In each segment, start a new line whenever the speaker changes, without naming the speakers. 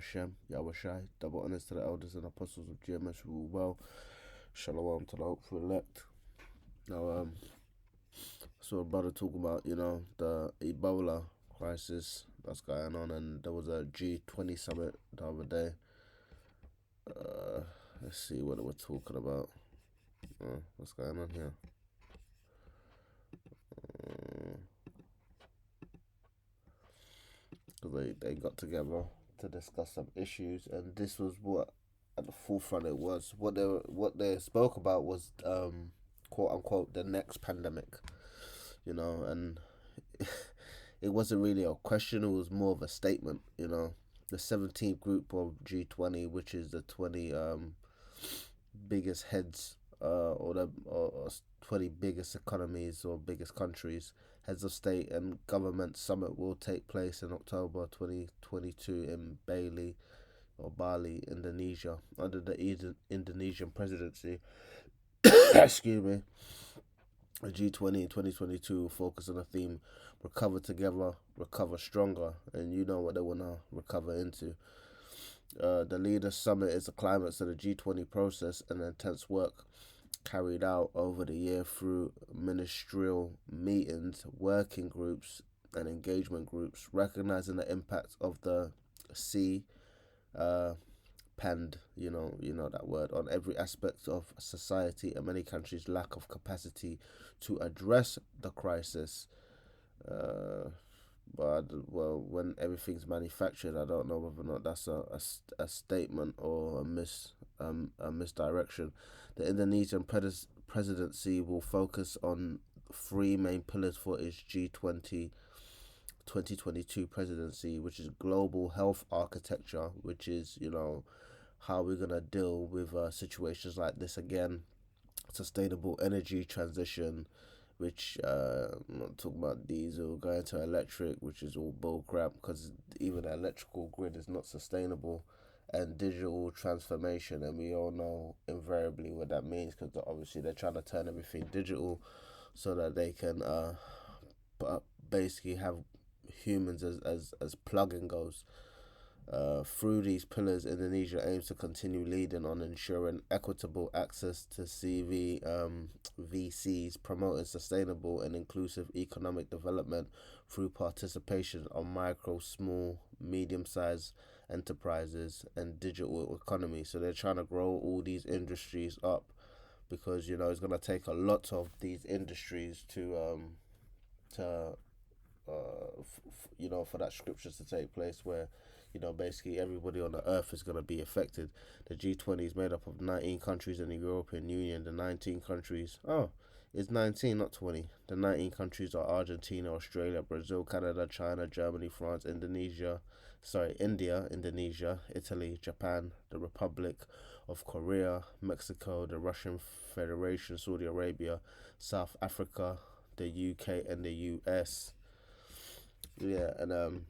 Hashem, Yahweh Shai, double honors to the elders and apostles of GMS who rule well. Shalom to the hopeful elect. Now, saw a brother talk about, the Ebola crisis that's going on, and there was a G20 summit the other day. Let's see what we're talking about. What's going on here? They got together to discuss some issues, and this was what at the forefront it was. What they spoke about was quote unquote the next pandemic, and it wasn't really a question. It was more of a statement. The 17th group of G20, which is the 20 biggest heads or 20 biggest economies or biggest countries, heads of state and government summit will take place in October 2022 in Bali, Indonesia, under the Indonesian presidency. Excuse me. The G20 in 2022 will focus on the theme recover together, recover stronger, and you know what they want to recover into. The Leaders Summit is a climax of the G20 process and intense work carried out over the year through ministerial meetings, working groups, and engagement groups, recognizing the impact of the C pand, that word, on every aspect of society and many countries' lack of capacity to address the crisis. But when everything's manufactured, I don't know whether or not that's a statement or a misdirection. The Indonesian presidency will focus on three main pillars for its G20 2022 presidency, which is global health architecture, which is how we're gonna deal with situations like this again, sustainable energy transition, which I'm not talking about diesel, going to electric, which is all bull crap because even the electrical grid is not sustainable, and digital transformation, and we all know invariably what that means because obviously they're trying to turn everything digital so that they can basically have humans as plug-in goes. Through these pillars, Indonesia aims to continue leading on ensuring equitable access to VCs, promoting sustainable and inclusive economic development through participation of micro, small, medium-sized enterprises and digital economy. So they're trying to grow all these industries up because it's going to take a lot of these industries to for that scriptures to take place where basically everybody on the earth is going to be affected. The G20 is made up of 19 countries in the European Union. The 19 countries, it's 19, not 20. The 19 countries are Argentina, Australia, Brazil, Canada, China, Germany, France, India, Indonesia, Italy, Japan, the Republic of Korea, Mexico, the Russian Federation, Saudi Arabia, South Africa, the UK, and the US. Yeah, and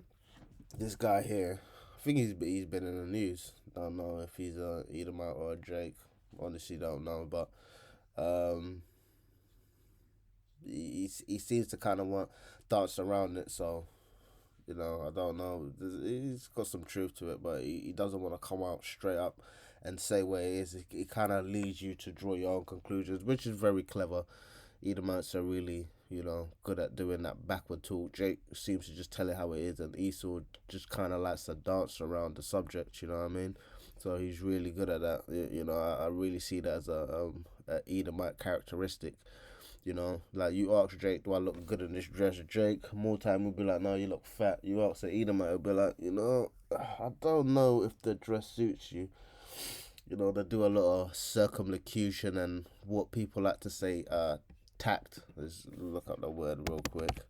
this guy here, I think he's been in the news. Don't know if he's a Edomite or a Drake. Honestly, don't know, but he seems to kind of want dance around it. So I don't know. He's got some truth to it, but he doesn't want to come out straight up and say where it is. It kind of leads you to draw your own conclusions, which is very clever. Edomites are really, good at doing that backward talk. Jake seems to just tell it how it is, and Esau just kind of likes to dance around the subject, you know what I mean? So he's really good at that. I really see that as a Edomite characteristic. Like you ask Jake, do I look good in this dress? Jake, more time will be like, no, you look fat. You ask the Edomite, will be like, I don't know if the dress suits you. They do a lot of circumlocution and what people like to say, tact. Let's look up the word real quick.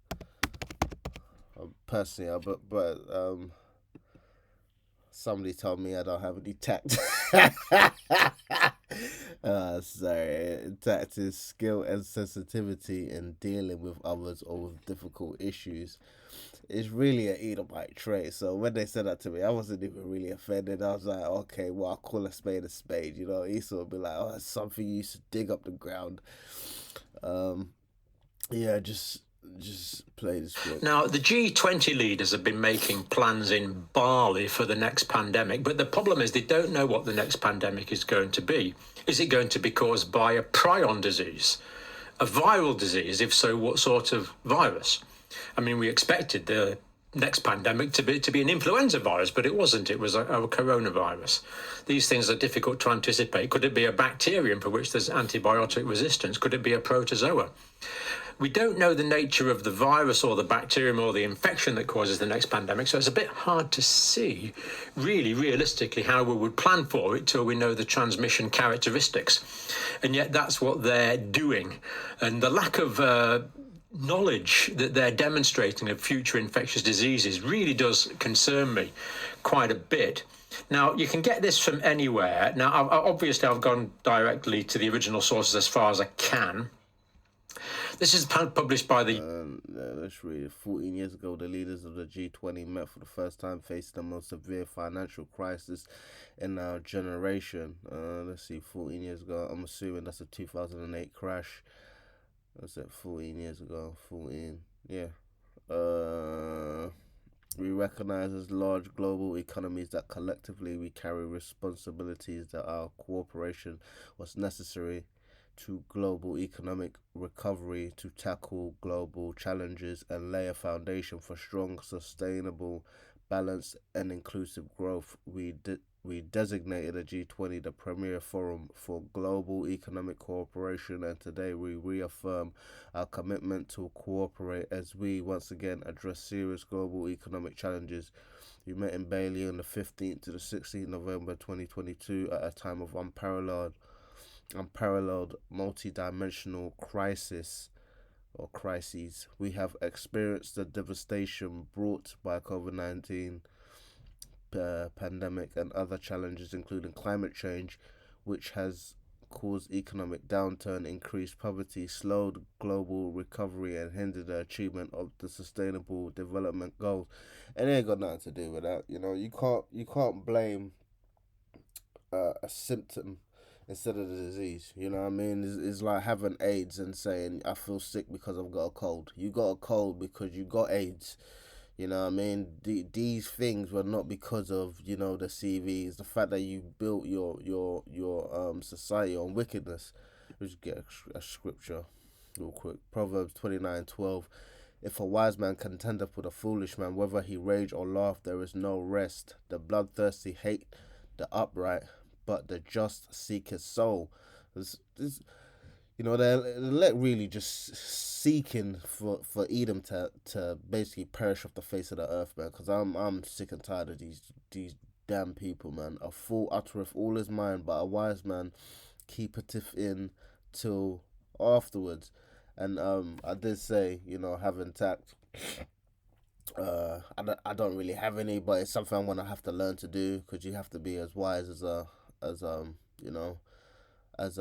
Personally, somebody told me I don't have any tact. Sorry. Tact is skill and sensitivity in dealing with others or with difficult issues. It's really an Edomite trait. So when they said that to me, I wasn't even really offended. I was like, okay, well, I'll call a spade a spade. Esau would be like, oh, it's something you used to dig up the ground. Yeah, just just play the script.
Now, the G20 leaders have been making plans in Bali for the next pandemic, but the problem is they don't know what the next pandemic is going to be. Is it going to be caused by a prion disease, a viral disease? If so, what sort of virus? I mean, we expected the next pandemic to be an influenza virus, but it wasn't. It was a coronavirus. These things are difficult to anticipate. Could it be a bacterium for which there's antibiotic resistance? Could it be a protozoa? We don't know the nature of the virus or the bacterium or the infection that causes the next pandemic, so it's a bit hard to see, really, realistically, how we would plan for it till we know the transmission characteristics. And yet that's what they're doing. And the lack of knowledge that they're demonstrating of future infectious diseases really does concern me quite a bit. Now, you can get this from anywhere. Now, obviously, I've gone directly to the original sources as far as I can. This is published by the...
Let's read it. 14 years ago, the leaders of the G20 met for the first time, facing the most severe financial crisis in our generation. Let's see, 14 years ago. I'm assuming that's a 2008 crash. That's it, 14 years ago. 14, yeah. We recognize as large global economies that collectively we carry responsibilities that our cooperation was necessary to global economic recovery, to tackle global challenges and lay a foundation for strong, sustainable, balanced and inclusive growth. We designated the G20 the premier forum for global economic cooperation, and today we reaffirm our commitment to cooperate as we once again address serious global economic challenges. We met in Bali on the 15th to the 16th November 2022 at a time of unparalleled multi-dimensional crisis or crises. We have experienced the devastation brought by COVID-19 pandemic and other challenges, including climate change, which has caused economic downturn, increased poverty, slowed global recovery, and hindered the achievement of the Sustainable Development Goals. And it ain't got nothing to do with that. You can't blame a symptom instead of the disease. You know what I mean? It's like having AIDS and saying, I feel sick because I've got a cold. You got a cold because you got AIDS. You know what I mean? These things were not because of, the CVs, the fact that you built your society on wickedness. Let's get a scripture real quick. Proverbs 29:12. If a wise man contendeth with a foolish man, whether he rage or laugh, there is no rest. The bloodthirsty hate the upright, but the just seek his soul. They're really just seeking for Edom to basically perish off the face of the earth, man. Because I'm sick and tired of these damn people, man. A fool uttereth all his mind, but a wise man keepeth it in till afterwards. And I did say, having tact. I don't really have any, but it's something I'm gonna have to learn to do, because you have to be as wise as you know as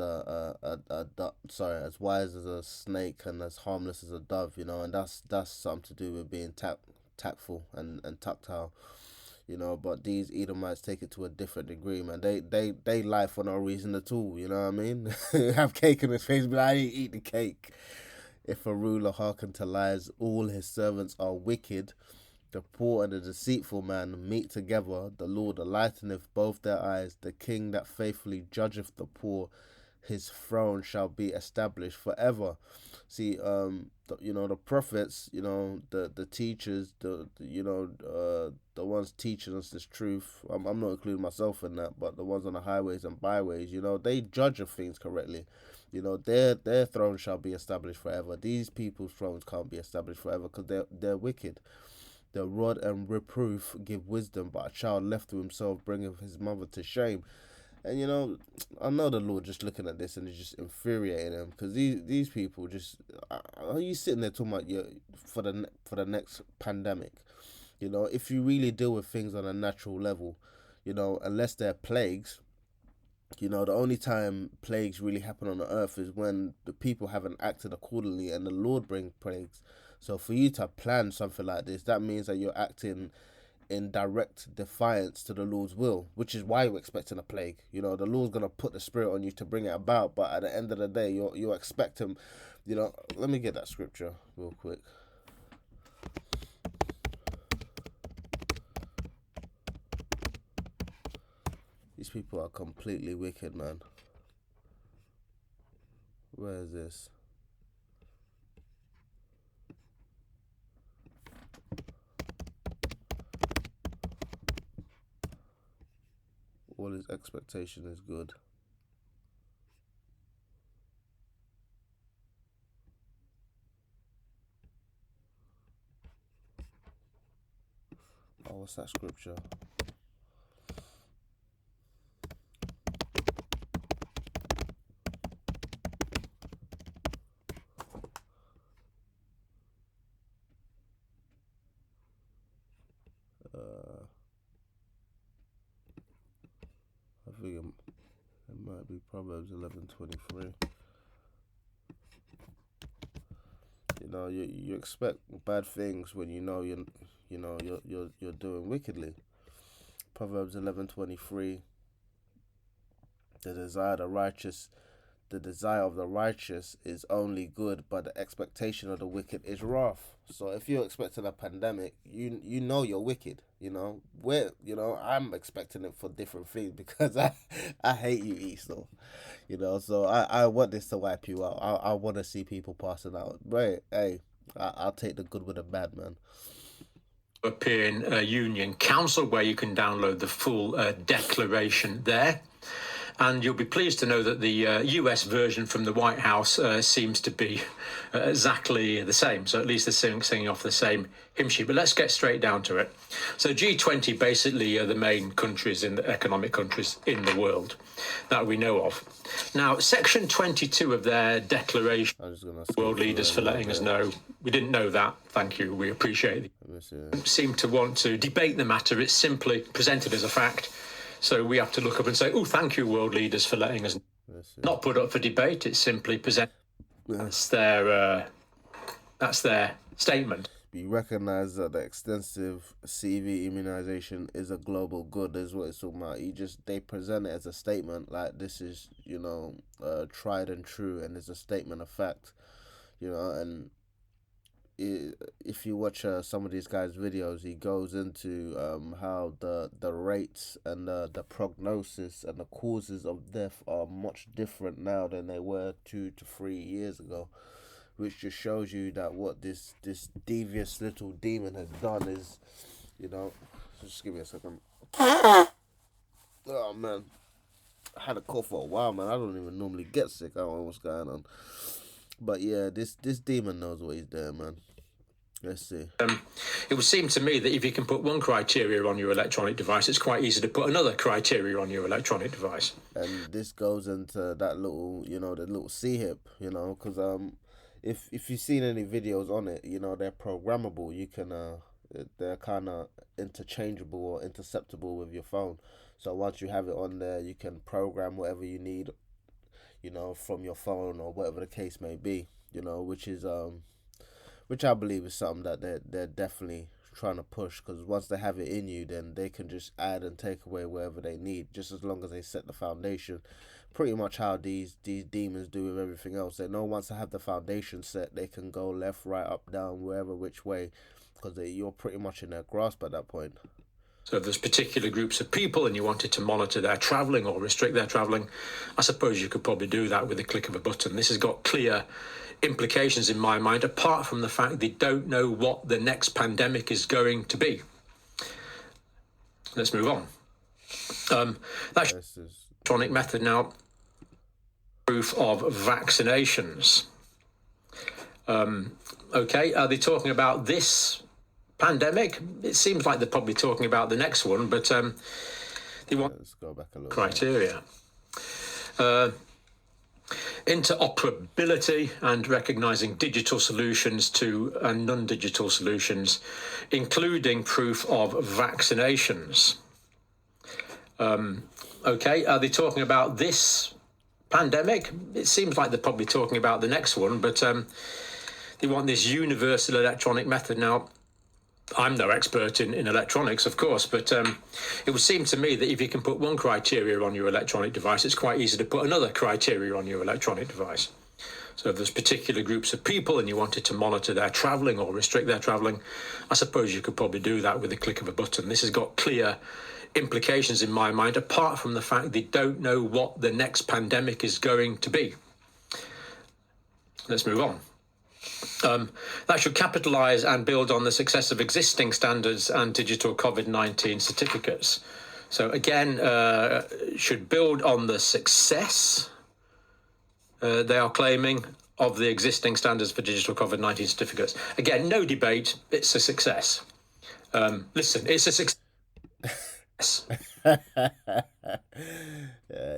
wise as a snake and as harmless as a dove, and that's something to do with being tactful and tactile, but these Edomites take it to a different degree, man. They lie for no reason at all, you know what I mean? Have cake in his face, but I ain't eat the cake. If a ruler hearken to lies, all his servants are wicked. The poor and the deceitful man meet together. The Lord enlighteneth both their eyes. The king that faithfully judgeth the poor, his throne shall be established forever. See, the prophets, the teachers, the ones teaching us this truth. I'm not including myself in that, but the ones on the highways and byways, they judge of things correctly. Their throne shall be established forever. These people's thrones can't be established forever because they're wicked. The rod and reproof give wisdom, but a child left to himself bringeth his mother to shame. And I know the Lord just looking at this and it's just infuriating him, because these people just are you sitting there talking about for the next pandemic? If you really deal with things on a natural level, unless they're plagues. The only time plagues really happen on the earth is when the people haven't acted accordingly and the Lord brings plagues. So for you to plan something like this, that means that you're acting in direct defiance to the Lord's will, which is why you're expecting a plague. You know, the Lord's gonna put the spirit on you to bring it about, but at the end of the day, you're expecting, you know. Let me get that scripture real quick. These people are completely wicked, man. Where is this? All his expectation is good. Oh, what's that scripture? I think it might be Proverbs 11:23. You know, you expect bad things when you know you're doing wickedly. Proverbs 11:23. The desire of the righteous is only good, but the expectation of the wicked is wrath. So if you're expecting a pandemic, you know you're wicked. I'm expecting it for different things because I hate you, Esau. So I want this to wipe you out. I want to see people passing out. But hey, I'll take the good with the bad, man.
European Union Council, where you can download the full declaration there. And you'll be pleased to know that the US version from the White House seems to be exactly the same. So at least they're singing off the same hymn sheet. But let's get straight down to it. So G20 basically are the main countries, in the economic countries in the world that we know of. Now, section 22 of their declaration, world leaders for letting us know. We didn't know that. Thank you. We appreciate it. Seem to want to debate the matter. It's simply presented as a fact. So we have to look up and say, oh, thank you, world leaders, for letting us not put up for debate. It's simply presented. That's their statement.
You recognise that the extensive CV immunisation is a global good, is what it's talking about. They present it as a statement, like this is, tried and true, and it's a statement of fact, and if you watch some of these guys' videos, he goes into how the rates and the prognosis and the causes of death are much different now than they were 2 to 3 years ago, which just shows you that what this devious little demon has done is, just give me a second. Oh man, I had a cough for a while, man. I don't even normally get sick. I don't know what's going on. But yeah, this demon knows what he's doing, man. Let's see.
It would seem to me that if you can put one criteria on your electronic device, it's quite easy to put another criteria on your electronic device.
And this goes into that little, the little C-hip, because if you've seen any videos on it, they're programmable. You can, they're kind of interchangeable or interceptable with your phone. So once you have it on there, you can program whatever you need, from your phone or whatever the case may be, which I believe is something that they're definitely trying to push, because once they have it in you, then they can just add and take away wherever they need, just as long as they set the foundation. Pretty much how these demons do with everything else. They know once they have the foundation set, they can go left, right, up, down, wherever, which way, because you're pretty much in their grasp at that point.
So if there's particular groups of people and you wanted to monitor their travelling or restrict their travelling, I suppose you could probably do that with the click of a button. This has got clear implications in my mind, apart from the fact they don't know what the next pandemic is going to be. Let's move on. That's electronic method now. Proof of vaccinations. Okay, are they talking about this pandemic? It seems like they're probably talking about the next one, but they want
Let's go back a little
criteria. Interoperability and recognising digital solutions and non-digital solutions, including proof of vaccinations. Okay, are they talking about this pandemic? It seems like they're probably talking about the next one, but they want this universal electronic method now. I'm no expert in electronics, of course, but it would seem to me that if you can put one criteria on your electronic device, it's quite easy to put another criteria on your electronic device. So if there's particular groups of people and you wanted to monitor their travelling or restrict their travelling, I suppose you could probably do that with a click of a button. This has got clear implications in my mind, apart from the fact they don't know what the next pandemic is going to be. Let's move on. That should capitalise and build on the success of existing standards and digital COVID-19 certificates. So again, should build on the success, they are claiming, of the existing standards for digital COVID-19 certificates. Again, no debate, it's a success. Listen, it's a success.
Yeah,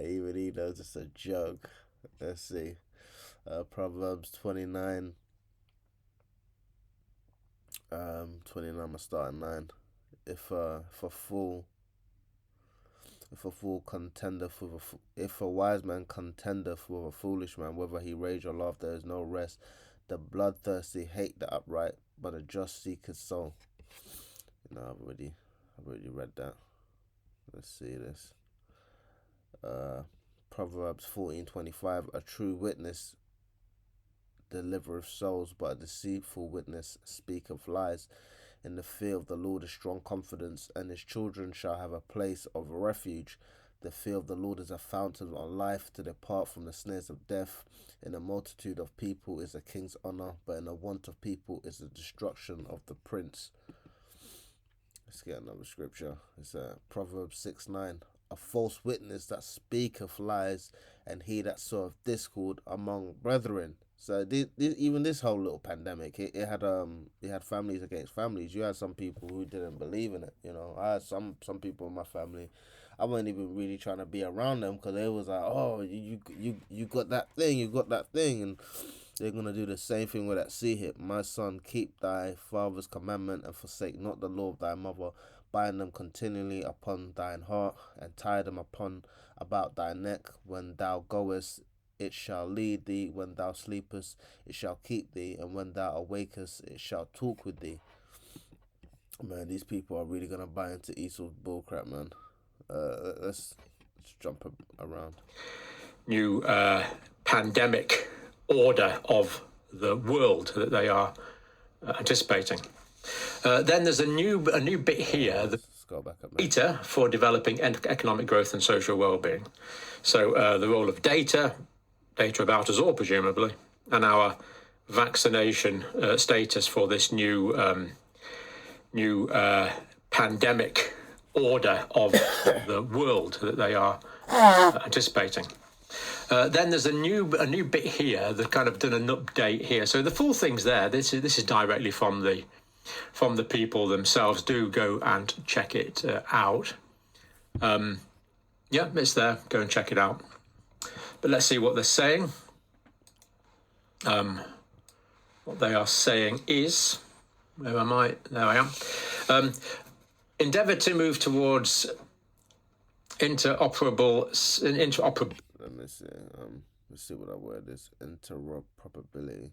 even he knows it's a joke. Let's see. Proverbs 29. 29, I'm gonna start at 9. If a wise man contendeth with a foolish man, whether he rage or laugh, there is no rest. The bloodthirsty hate the upright, but the just seek his soul. You know, I've already read that. Let's see this. Proverbs 14:25. A true witness delivereth souls, but a deceitful witness speaketh lies. In the fear of the Lord is strong confidence, and his children shall have a place of refuge. The fear of the Lord is a fountain of life, to depart from the snares of death. In a multitude of people is a king's honor, but in a want of people is the destruction of the prince. Let's get another scripture. It's Proverbs 6:9. A false witness that speaketh lies, and he that soweth discord among brethren. So even this whole little pandemic, it had families against families. You had some people who didn't believe in it. You know, I had some people in my family. I wasn't even really trying to be around them because they was like, oh, you got that thing, and they're gonna do the same thing with that hit. My son, keep thy father's commandment and forsake not the law of thy mother. Bind them continually upon thine heart and tie them about thy neck. When thou goest, it shall lead thee. When thou sleepest, it shall keep thee. And when thou awakest, it shall talk with thee. Man, these people are really gonna buy into Esau's bullcrap, man. Let's jump around.
New pandemic order of the world that they are anticipating. Then there's a new bit here.
Let's go back up.
Data for developing economic growth and social well-being. So the role of data about us all, presumably, and our vaccination status for this new pandemic order of the world that they are anticipating. Then there's a new bit here that kind of done an update here. So the full thing's there. This is directly from the people themselves. Do go and check it out. Yeah, it's there. Go and check it out. But let's see what they're saying. What they are saying is, where am I? There I am. Endeavour to move towards interoperable.
Let me see. Let's see what that word is. Interoperability.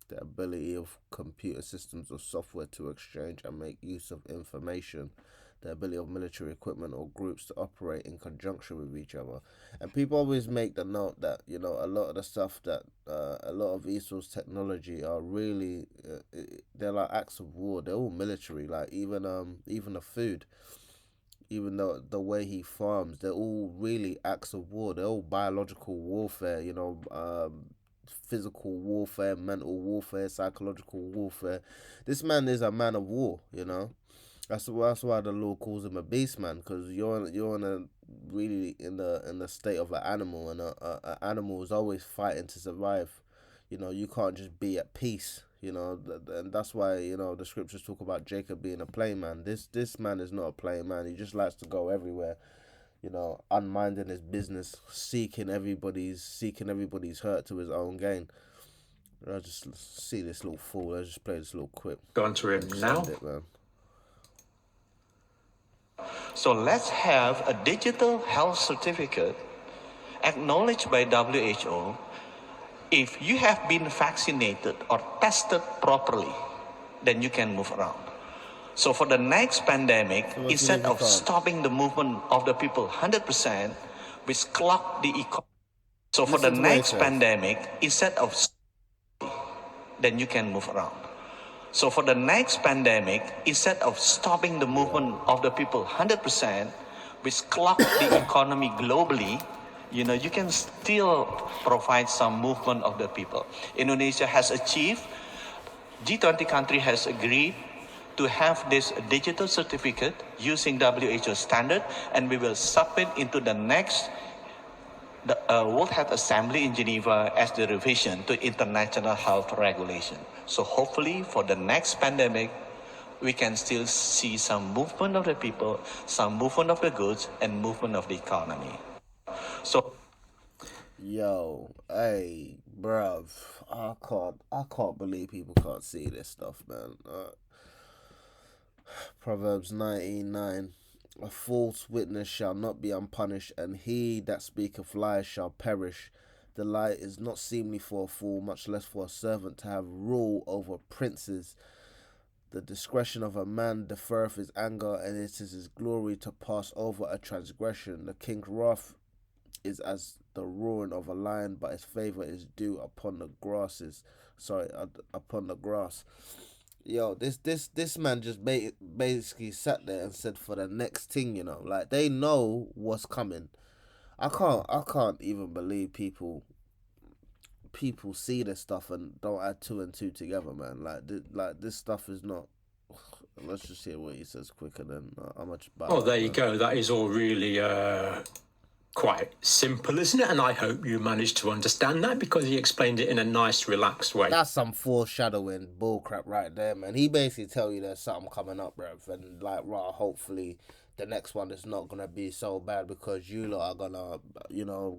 The ability of computer systems or software to exchange and make use of information. The ability of military equipment or groups to operate in conjunction with each other. And people always make the note that, you know, a lot of the stuff that, a lot of Esau's technology are really, they're like acts of war. They're all military, like even the food. Even though the way he farms, they're all really acts of war. They're all biological warfare, you know, physical warfare, mental warfare, psychological warfare. This man is a man of war, you know. That's why the Lord calls him a beast man, because you're in a really in the state of an animal, and an animal is always fighting to survive. You know, you can't just be at peace. You know, and that's why, you know, the scriptures talk about Jacob being a plain man. This man is not a plain man. He just likes to go everywhere, you know, unminding his business, seeking everybody's hurt to his own gain. I just see this little fool. Let's just play this little clip.
Go on to him now.
Man.
So let's have a digital health certificate acknowledged by WHO, if you have been vaccinated or tested properly, then you can move around. So for the next pandemic,
So what you
instead
mean you
of
can't?
stopping the movement of the people 100%, which clogged the economy. So for the
Listen to what he
next
says.
pandemic, instead of then you can move around. So for the next pandemic, instead of stopping the movement of the people 100%, which clogged the economy globally, you can still provide some movement of the people. Indonesia has achieved, G20 country has agreed to have this digital certificate using WHO standard, and we will submit into the next World Health Assembly in Geneva as the revision to international health regulation. So hopefully for the next pandemic, we can still see some movement of the people, some movement of the goods, and movement of the economy. So
Yo, hey, bruv, I can't believe people can't see this stuff, man. Proverbs 19:9. A false witness shall not be unpunished, and he that speaketh lies shall perish. The lie is not seemly for a fool, much less for a servant to have rule over princes. The discretion of a man deferreth his anger, and it is his glory to pass over a transgression. The king's wrath is as the roaring of a lion, but his favor is due upon the grasses. Sorry, upon the grass. Yo, this man just basically sat there and said for the next thing, like they know what's coming. I can't even believe people see this stuff and don't add two and two together, man. Like this stuff is not. Let's just hear what he says quicker than how much about
Well,
that,
there you
man.
go. That is all really quite simple, isn't it? And I hope you managed to understand that because he explained it in a nice, relaxed way.
That's some foreshadowing bullcrap right there, man. He basically tell you there's something coming up, bruv, and like, right, hopefully the next one is not gonna be so bad because you lot are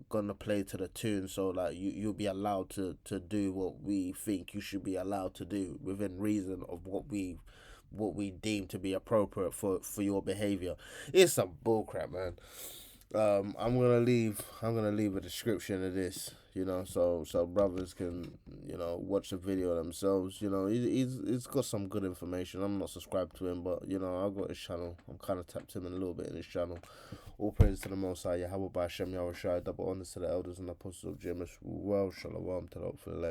gonna play to the tune. So like you'll be allowed to do what we think you should be allowed to do within reason of what we deem to be appropriate for your behavior. It's some bullcrap, man. I'm gonna leave a description of this, so brothers can, watch the video themselves. He's got some good information. I'm not subscribed to him, but I've got his channel. I'm kind of tapped him in a little bit in his channel. All praise to the Most High, Yahweh by Hashem Yahushai, double honors to the elders and apostles of James. Well, shalom to the hope for the elect.